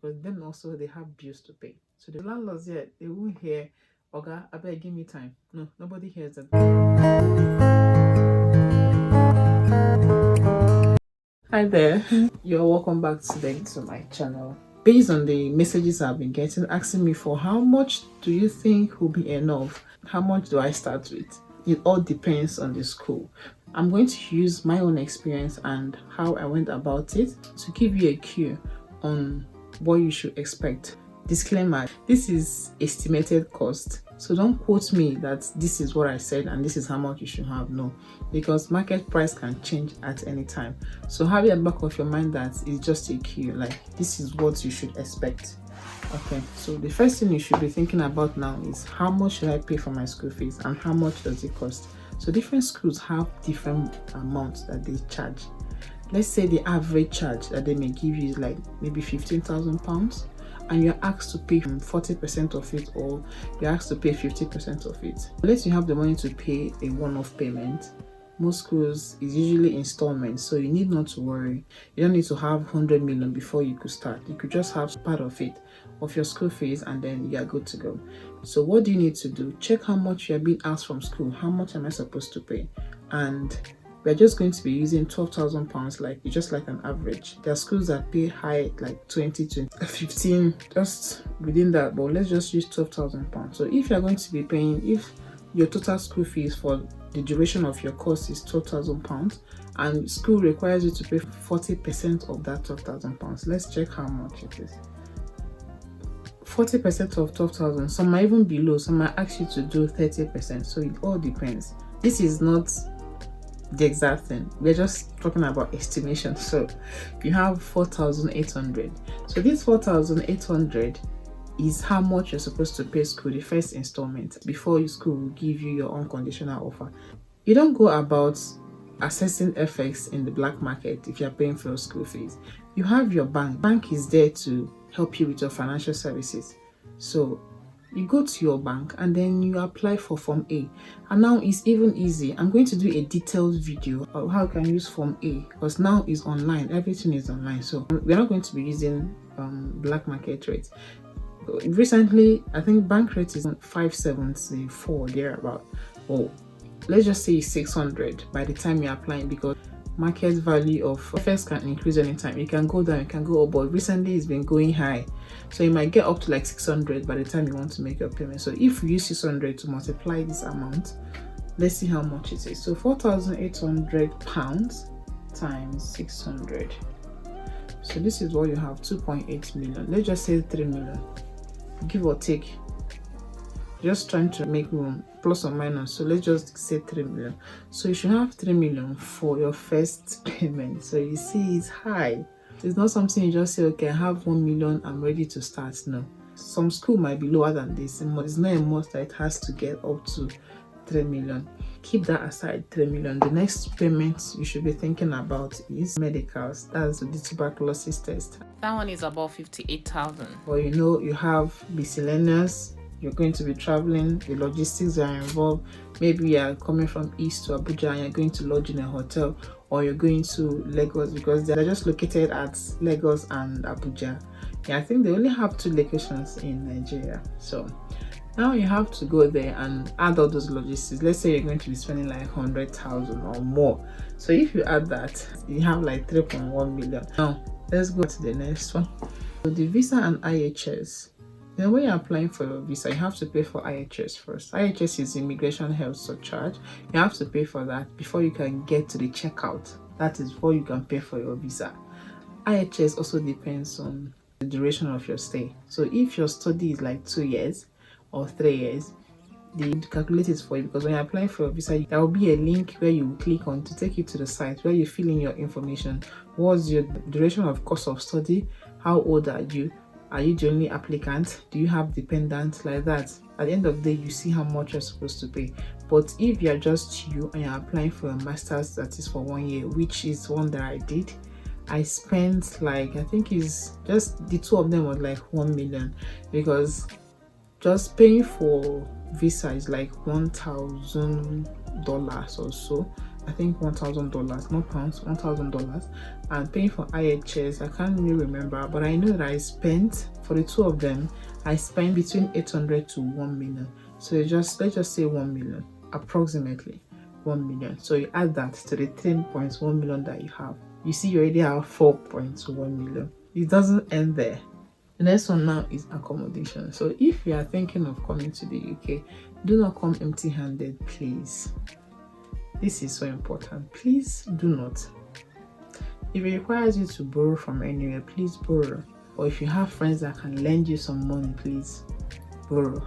but then also they have bills to pay. So the landlords here, they won't hear, "Oga, I beg, give me time." No, nobody hears that. Hi there. You're welcome back today to my channel. Based on the messages I've been getting asking me for how much do you think will be enough? How much do I start with? It all depends on the school. I'm going to use my own experience and how I went about it to give you a cue on what you should expect. Disclaimer, this is estimated cost. So don't quote me that this is what I said and this is how much you should have. No, because market price can change at any time. So have it at the back of your mind that it's just a cue, like this is what you should expect. Okay, so the first thing you should be thinking about now is how much should I pay for my school fees and how much does it cost? So different schools have different amounts that they charge. Let's say the average charge that they may give you is like maybe £15,000, and you're asked to pay 40% of it, or you're asked to pay 50% of it. Unless you have the money to pay a one-off payment, most schools is usually installments, so you need not to worry. You don't need to have 100 million before you could start. You could just have part of it of your school fees and then you are good to go. So what do you need to do? Check how much you are being asked from school. How much am I supposed to pay? And we're just going to be using £12,000, like just like an average. There are schools that pay high, like 20, 15, just within that, but let's just use £12,000. So if you're going to be paying, if your total school fees for the duration of your course is £12,000 and school requires you to pay 40% of that £12,000, let's check how much it is. 40% of 12,000, some might even be low, some might ask you to do 30%, so it all depends. This is not the exact thing, we're just talking about estimation. So you have 4,800, so this 4,800 is how much you're supposed to pay school, the first installment, before your school will give you your unconditional offer. You don't go about assessing FX in the black market if you're paying for your school fees. You have your bank. Bank is there to help you with your financial services. So you go to your bank and then you apply for Form A. And now it's even easy. I'm going to do a detailed video of how you can use Form A, because now it's online. Everything is online. So we're not going to be using black market rates. Recently, I think bank rate is 574 thereabout. Oh, let's just say 600 by the time you're applying, because market value of FX can increase anytime. It can go down, it can go up, but recently it's been going high, so you might get up to like 600 by the time you want to make your payment. So if you use 600 to multiply this amount, let's see how much it is. So £4,800 times 600, so this is what you have, 2.8 million. Let's just say 3 million, give or take, just trying to make room, plus or minus. So let's just say 3 million. So you should have 3 million for your first payment. So you see, it's high. It's not something you just say, okay, I have 1 million, I'm ready to start. No, some school might be lower than this, but it's not a must that it has to get up to 3 million. Keep that aside, 3 million. The next payment you should be thinking about is medicals. That's the tuberculosis test. That one is about 58,000. But you know, you have miscellaneous. You're going to be traveling, the logistics are involved. Maybe you are coming from East to Abuja and you're going to lodge in a hotel, or you're going to Lagos, because they're just located at Lagos and Abuja. Yeah, I think they only have 2 locations in Nigeria. So now you have to go there and add all those logistics. Let's say you're going to be spending like 100,000 or more. So if you add that, you have like 3.1 million. Now let's go to the next one. So the visa and IHS. Then when you're applying for your visa, you have to pay for IHS first. IHS is Immigration Health Surcharge. You have to pay for that before you can get to the checkout. That is before you can pay for your visa. IHS also depends on the duration of your stay. So if your study is like 2 years or 3 years, they calculate it for you, because when you're applying for a visa, there will be a link where you click on to take you to the site where you fill in your information. What's your duration of course of study? How old are you? Are you the only applicant? Do you have dependents? Like that. At the end of the day, you see how much you're supposed to pay. But if you're just you and you're applying for a master's that is for 1 year, which is one that I did, I spent like, I think it's just the 2 of them was like 1 million, because just paying for visa is like $1,000 or so, I think $1,000, not pounds, $1,000. And paying for IHS, I can't really remember, but I know that I spent, for the two of them, I spent between 800 to 1 million. So let's just say 1 million, approximately 1 million. So you add that to the 10.1 million that you have. You see, you already have 4.1 million. It doesn't end there. The next one now is accommodation. So if you are thinking of coming to the UK, do not come empty-handed, please. This is so important. Please do not. If it requires you to borrow from anywhere, please borrow. Or if you have friends that can lend you some money, please borrow.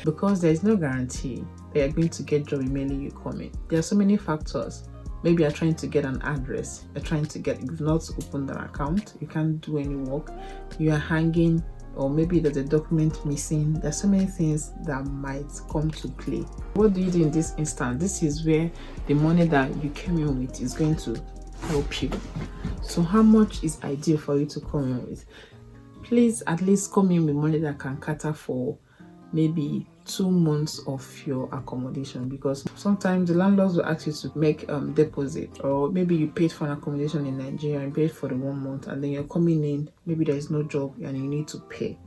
Because there is no guarantee that you're going to get job immediately you come in. There are so many factors. Maybe you're trying to get an address. You've not opened an account. You can't do any work. You are hanging, or maybe there's a document missing. There's so many things that might come to play. What do you do in this instance? This is where the money that you came in with is going to help you. So how much is ideal for you to come in with? Please at least come in with money that can cater for maybe 2 months of your accommodation, because sometimes the landlords will ask you to make deposit, or maybe you paid for an accommodation in Nigeria and paid for the 1 month, and then you're coming in, maybe there is no job and you need to pay.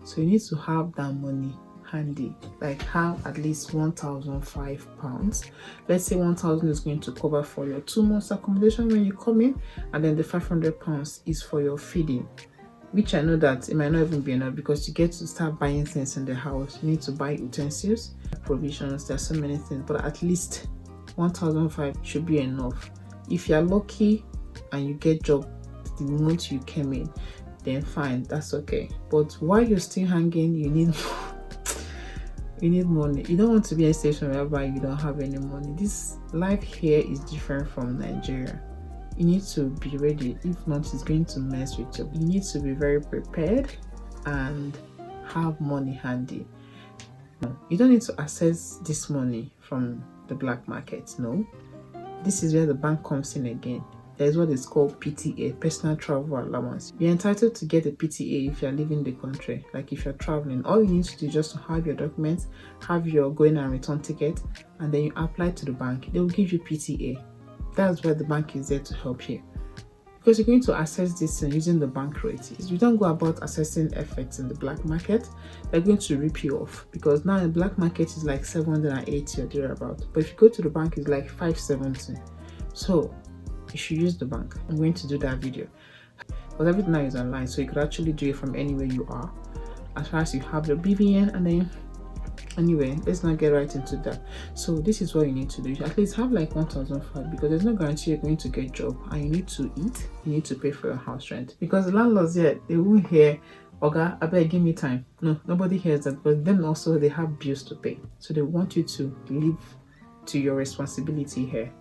So you need to have that money handy, like have at least £1,005. Let's say 1,000 is going to cover for your 2 months accommodation when you come in, and then the £500 is for your feeding, which I know that it might not even be enough, because you get to start buying things in the house. You need to buy utensils, provisions, there's so many things, but at least 1,005 should be enough. If you're lucky and you get job the month you came in, then fine, that's okay. But while you're still hanging, you need money. You don't want to be in a situation whereby you don't have any money. This life here is different from Nigeria. You need to be ready. If not, it's going to mess with you. You need to be very prepared and have money handy. No, you don't need to access this money from the black market. No, this is where the bank comes in again. There's what is called PTA, personal travel allowance. You're entitled to get a PTA if you're leaving the country. Like if you're traveling, all you need to do is just to have your documents, have your going and return ticket, and then you apply to the bank. They will give you PTA. That's where the bank is there to help you, because you're going to access this using the bank rate. You don't go about assessing FX in the black market, they're going to rip you off, because now the black market is like 780 or thereabout, but if you go to the bank it's like 570. So you should use the bank. I'm going to do that video, but everything now is online, so you could actually do it from anywhere you are, as far as you have your BVN. And then anyway, let's not get right into that. So this is what you need to do. You at least have like 1,005, because there's no guarantee you're going to get a job, and you need to eat, you need to pay for your house rent, because the landlords here, they won't hear, "Oga, I beg, give me time." No, nobody hears that, but then also they have bills to pay, so they want you to live to your responsibility here.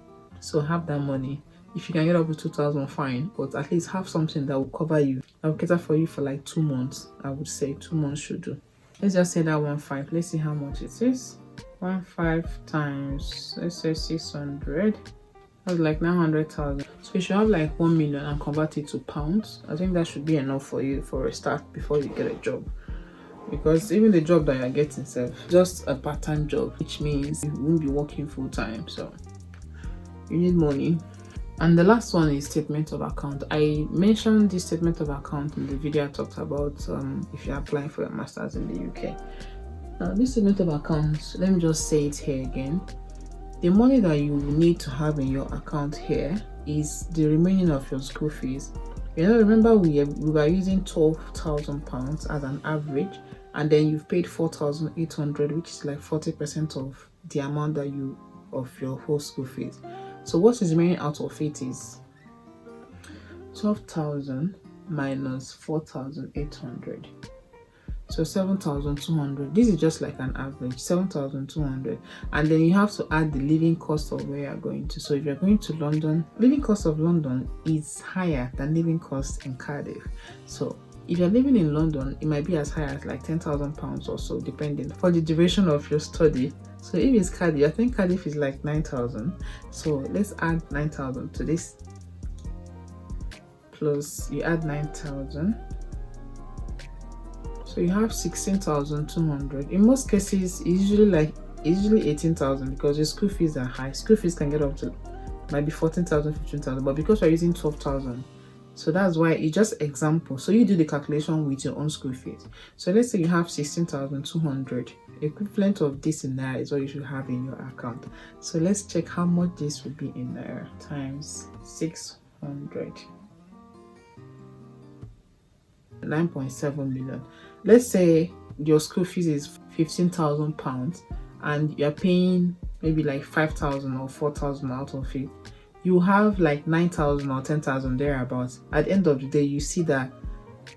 So have that money. If you can get up to 2,000, fine, but at least have something that will cover you, that will cater for you for like 2 months. I would say 2 months should do. Let's just say that 1.5. Let's see how much it is. 1.5 times, let's say 600. That's like 900,000. So you should have like 1 million and convert it to pounds. I think that should be enough for you for a start before you get a job. Because even the job that you're getting just a part-time job, which means you won't be working full-time. So you need money. And the last one is statement of account. I mentioned this statement of account in the video I talked about if you're applying for your master's in the UK. Now this statement of account, let me just say it here again. The money that you need to have in your account here is the remaining of your school fees. You know, remember we were using £12,000 as an average, and then you've paid 4,800, which is like 40% of the amount that of your whole school fees. So what is remaining out of it is 12,000 minus 4,800. So 7,200. This is just like an average, 7,200. And then you have to add the living cost of where you're going to. So if you're going to London, living cost of London is higher than living cost in Cardiff. So if you're living in London, it might be as high as like £10,000 or so, depending for the duration of your study. So if it's Cardiff, I think Cardiff is like 9,000. So let's add 9,000 to this. Plus you add 9,000. So you have 16,200. In most cases, it's usually 18,000, because your school fees are high. School fees can get up to might be 14,000, 15,000, but because we're using 12,000, so that's why it's just example. So you do the calculation with your own school fees. So let's say you have 16,200. Equivalent of this in naira is what you should have in your account. So let's check how much this would be in naira times 600. 9.7 million. Let's say your school fees is 15,000 pounds and you're paying maybe like 5,000 or 4,000 out of it. You have like 9,000 or 10,000 thereabouts. At the end of the day, you see that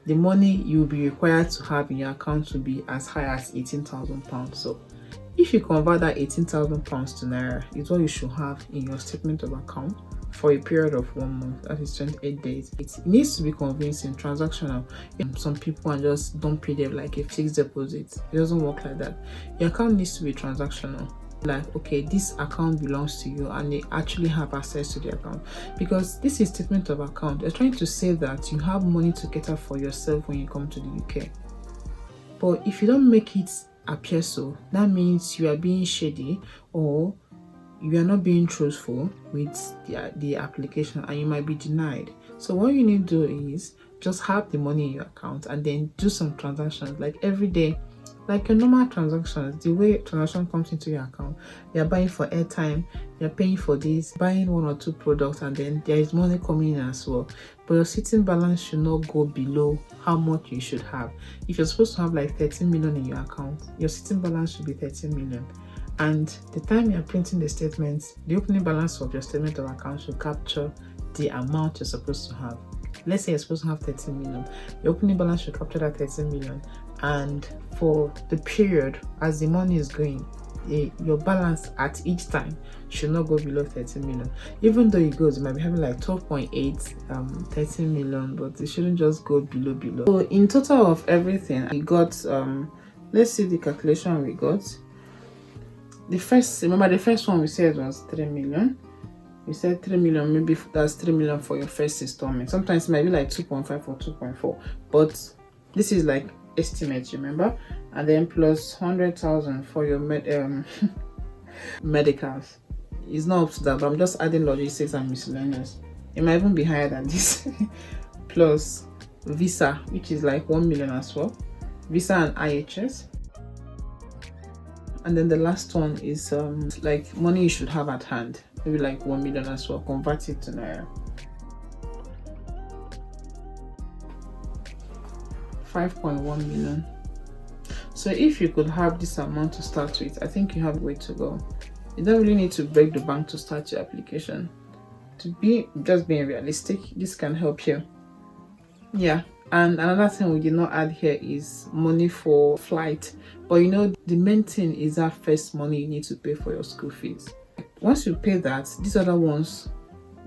the money you'll be required to have in your account will be as high as 18,000 pounds. So if you convert that 18,000 pounds to naira, it's what you should have in your statement of account for a period of 1 month, that is 28 days. It needs to be convincing, transactional. Some people and just don't pay them like a fixed deposit. It doesn't work like that. Your account needs to be transactional. Like, okay, this account belongs to you and they actually have access to the account, because this is statement of account. They're trying to say that you have money to cater for yourself when you come to the UK. But if you don't make it appear so, that means you are being shady or you are not being truthful with the application and you might be denied. So what you need to do is just have the money in your account and then do some transactions like every day. Like your normal transactions, the way transaction comes into your account, you're buying for airtime, you're paying for this, buying 1 or 2 products, and then there is money coming in as well. But your sitting balance should not go below how much you should have. If you're supposed to have like 13 million in your account, your sitting balance should be 13 million. And the time you're printing the statements, the opening balance of your statement of account should capture the amount you're supposed to have. Let's say you're supposed to have 13 million. Your opening balance should capture that 13 million. And for the period as the money is going, your balance at each time should not go below 13 million. Even though it goes, you might be having like 12.8 13 million, but it shouldn't just go below. So in total of everything, we got let's see the calculation we got. The first one we said was 3 million. We said 3 million, maybe that's 3 million for your first installment. Sometimes it might be like 2.5 or 2.4, but this is like estimate, remember? And then plus 100,000 for your medicals. It's not up to that, but I'm just adding logistics and miscellaneous. It might even be higher than this. Plus visa, which is like 1 million as well. Visa and IHS. And then the last one is like money you should have at hand, maybe like 1 million as well. Convert it to naira. 5.1 million. So if you could have this amount to start with, I think you have a way to go. You don't really need to break the bank to start your application. To be just being realistic, this can help you. Yeah. And another thing we did not add here is money for flight. But you know, the main thing is that first money you need to pay for your school fees. Once you pay that, these other ones,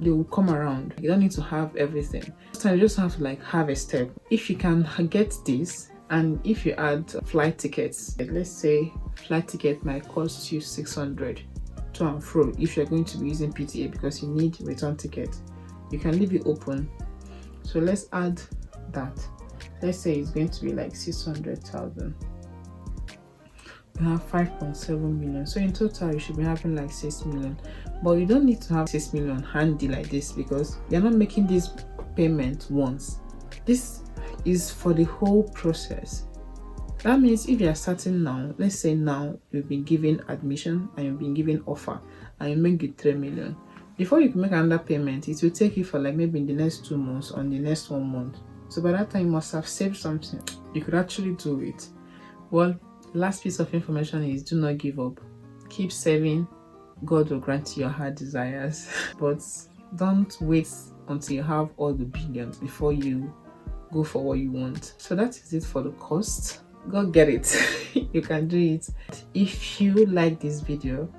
they will come around. You don't need to have everything. So you just have to like have a step. If you can get this, and if you add flight tickets, let's say flight ticket might cost you 600 to and fro if you're going to be using PTA because you need return ticket. You can leave it open. So let's add that. Let's say it's going to be like 600,000. You have 5.7 million. So in total, you should be having like 6 million. But you don't need to have 6 million handy like this because you're not making this payment once. This is for the whole process. That means if you are starting now, let's say now you've been given admission and you've been given offer and you make it 3 million. Before you can make another payment, it will take you for like maybe in the next 2 months or in the next 1 month. So by that time, you must have saved something. You could actually do it. Well, last piece of information is do not give up. Keep saving. God will grant you your heart desires. But don't wait until you have all the billions before you go for what you want. So that is it for the cost. Go get it. You can do it. If you like this video,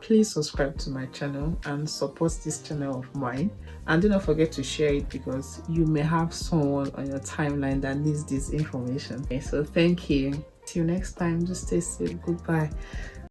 please subscribe to my channel and support this channel of mine. And do not forget to share it because you may have someone on your timeline that needs this information. Okay, so thank you. Till next time, just stay safe. Goodbye.